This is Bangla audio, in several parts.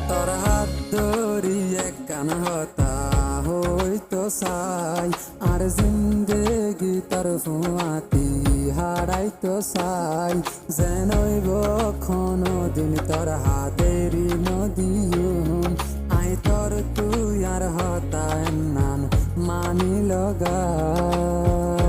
তোর হাত ধরিয়ে কান হতা হইতো চাই আর জিন্দেগি তোর ফুয়াতি হারাইতো চাই যেন কোনো দিন তোর হাতেরি নদীম আই তোর তুই আর হতা নাম মানি লগাই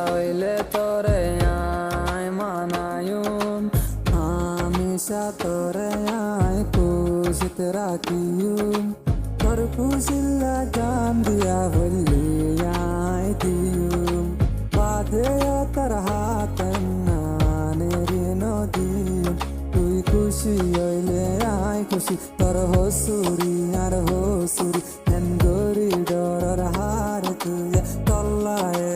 হইলে তোরে আয় মানায়ুম হামেশা তোরে আয় খুশিত রাখিয়ুম তোর খুশিল্লা জান দিয়া বললি আয় দিয়ুম বাদে তোর হাত নানের নদী তুই খুশি হইলে আয় খুশি তোর হসুরি আর হসুরি হেন গরি ডর হার তুই তল্লায়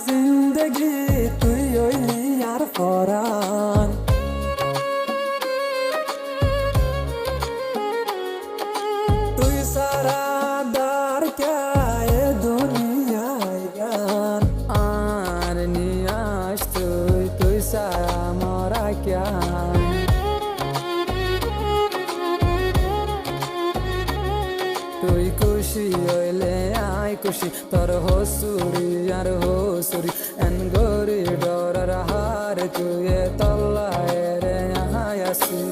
জিন্দগি তুই হইলি আর পরাণ তুই সারা দার কে দুনিয়ায় গান আর নিয়াস তুই সারা মরা ক্যা তুই খুশি হইলে আয় খুশি তোর হসুরি আর হসুরি এন গরি ডর হার তুই তল্লায় রে আয়াসি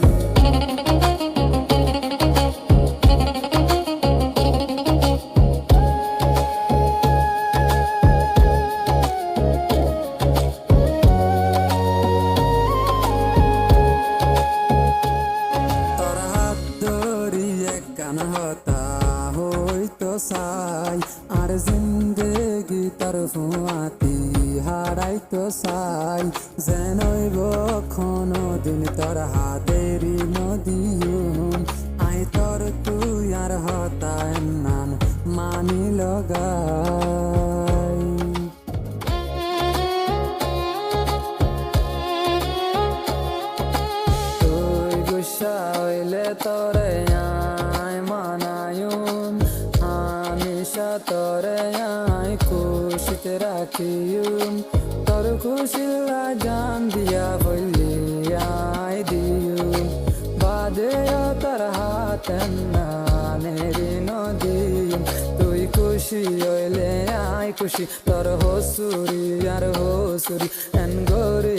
তোর হাত ধরিয়ে কান হতা হইতো চাই আর জিন্দেগি তোর ফুয়াতি হারাইতো চাই যেন কোনো দিন তোর হাতেরি নদীম আই তোর তুই আর হতা নাম মানি লগাই তুই গুসা হইলে তোরে আয় মানায়ুম হামেশা তোরে আয় খুশিত রাখিয়ুম তোর খুশিল্লা জান দিয়া বললি আয় দিয়ুম বাদে তোর হাত নানের নদীম তুই খুশি হইলে আয় খুশি তোর হসুরি আর হসুরি এন গরি